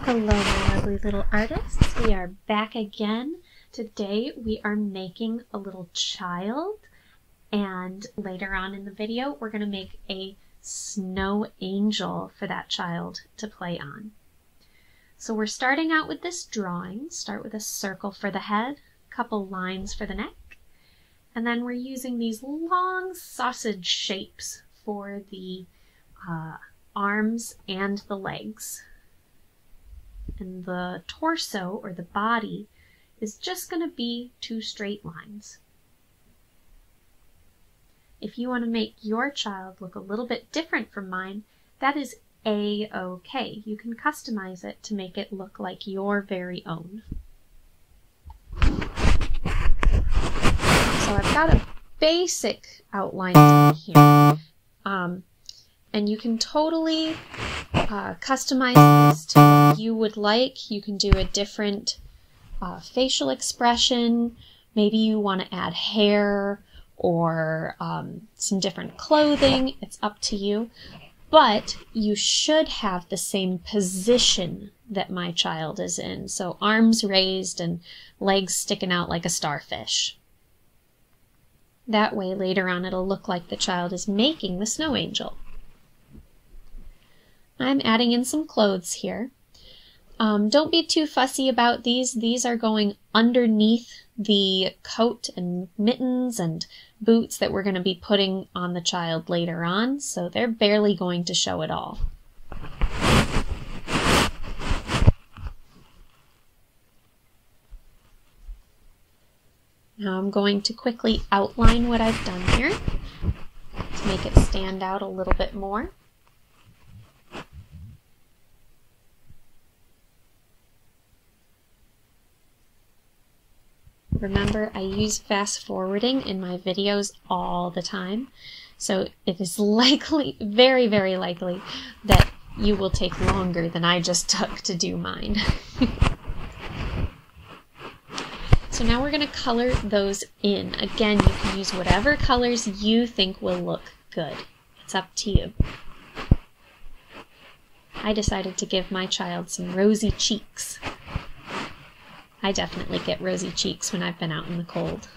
Hello, my lovely little artists. We are back again. Today we are making a little child, and later on in the video we're going to make a snow angel for that child to play on. So we're starting out with this drawing. Start with a circle for the head, a couple lines for the neck, and then we're using these long sausage shapes for the arms and the legs. And the torso, or the body, is just going to be two straight lines. If you want to make your child look a little bit different from mine, that is A-okay. You can customize it to make it look like your very own. So I've got a basic outline here. And you can totally customize this to what you would like. You can do a different facial expression. Maybe you want to add hair or some different clothing. It's up to you. But you should have the same position that my child is in. So arms raised and legs sticking out like a starfish. That way later on it'll look like the child is making the snow angel. I'm adding in some clothes here. Don't be too fussy about these. These are going underneath the coat and mittens and boots that we're going to be putting on the child later on, so they're barely going to show at all. Now I'm going to quickly outline what I've done here to make it stand out a little bit more. Remember, I use fast forwarding in my videos all the time, so it is likely, very, very likely, that you will take longer than I just took to do mine. So now we're going to color those in. Again, you can use whatever colors you think will look good. It's up to you. I decided to give my child some rosy cheeks. I definitely get rosy cheeks when I've been out in the cold.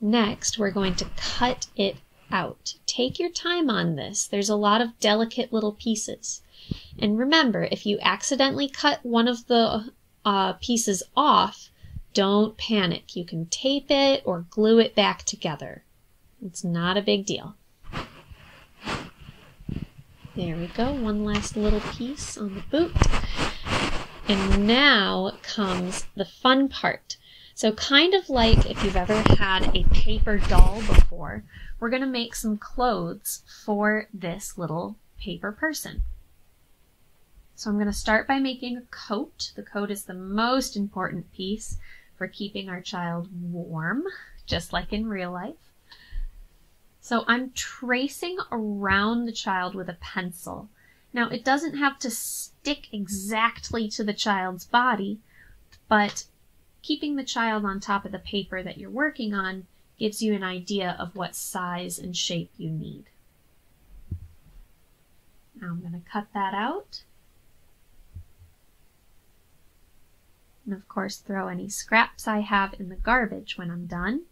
Next, we're going to cut it out. Take your time on this. There's a lot of delicate little pieces. And remember, if you accidentally cut one of the pieces off, don't panic. You can tape it or glue it back together. It's not a big deal. There we go, one last little piece on the boot. And now comes the fun part. So kind of like if you've ever had a paper doll before, we're going to make some clothes for this little paper person. So I'm going to start by making a coat. The coat is the most important piece for keeping our child warm, just like in real life. So I'm tracing around the child with a pencil. Now it doesn't have to stick exactly to the child's body, but keeping the child on top of the paper that you're working on gives you an idea of what size and shape you need. Now I'm going to cut that out. And of course throw any scraps I have in the garbage when I'm done.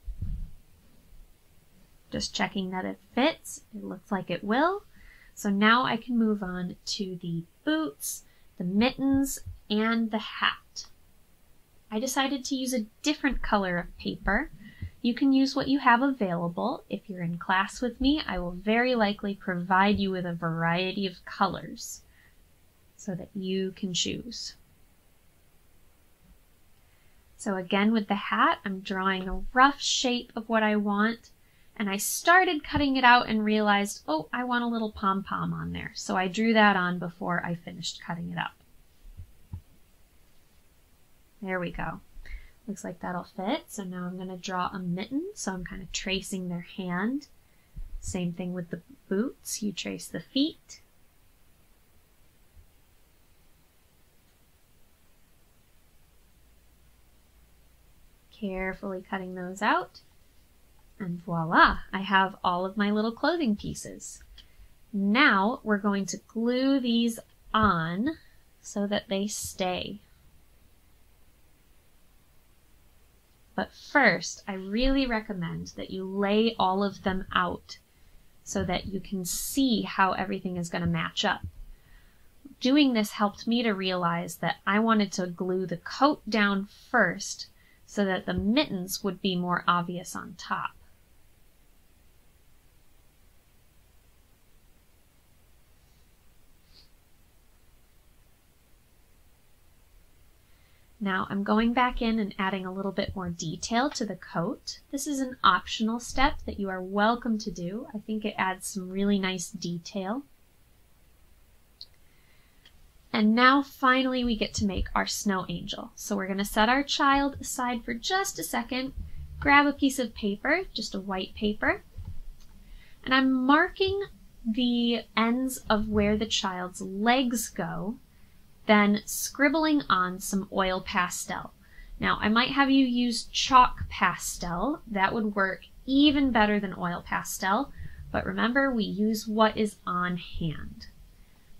Just checking that it fits. It looks like it will. So now I can move on to the boots, the mittens, and the hat. I decided to use a different color of paper. You can use what you have available. If you're in class with me, I will very likely provide you with a variety of colors so that you can choose. So again, with the hat, I'm drawing a rough shape of what I want. And I started cutting it out and realized, oh, I want a little pom-pom on there. So I drew that on before I finished cutting it up. There we go. Looks like that'll fit. So now I'm going to draw a mitten. So I'm kind of tracing their hand. Same thing with the boots. You trace the feet. Carefully cutting those out. And voila, I have all of my little clothing pieces. Now we're going to glue these on so that they stay. But first, I really recommend that you lay all of them out so that you can see how everything is going to match up. Doing this helped me to realize that I wanted to glue the coat down first so that the mittens would be more obvious on top. Now I'm going back in and adding a little bit more detail to the coat. This is an optional step that you are welcome to do. I think it adds some really nice detail. And now finally we get to make our snow angel. So we're going to set our child aside for just a second, grab a piece of paper, just a white paper, and I'm marking the ends of where the child's legs go, then scribbling on some oil pastel. Now, I might have you use chalk pastel. That would work even better than oil pastel, but remember, we use what is on hand.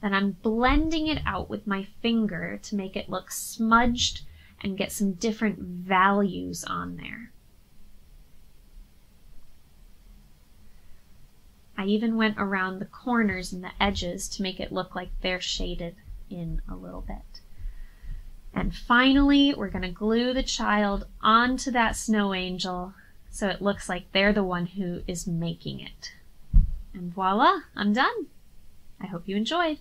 Then I'm blending it out with my finger to make it look smudged and get some different values on there. I even went around the corners and the edges to make it look like they're shaded in a little bit. And finally, we're going to glue the child onto that snow angel so it looks like they're the one who is making it. And voila, I'm done. I hope you enjoyed.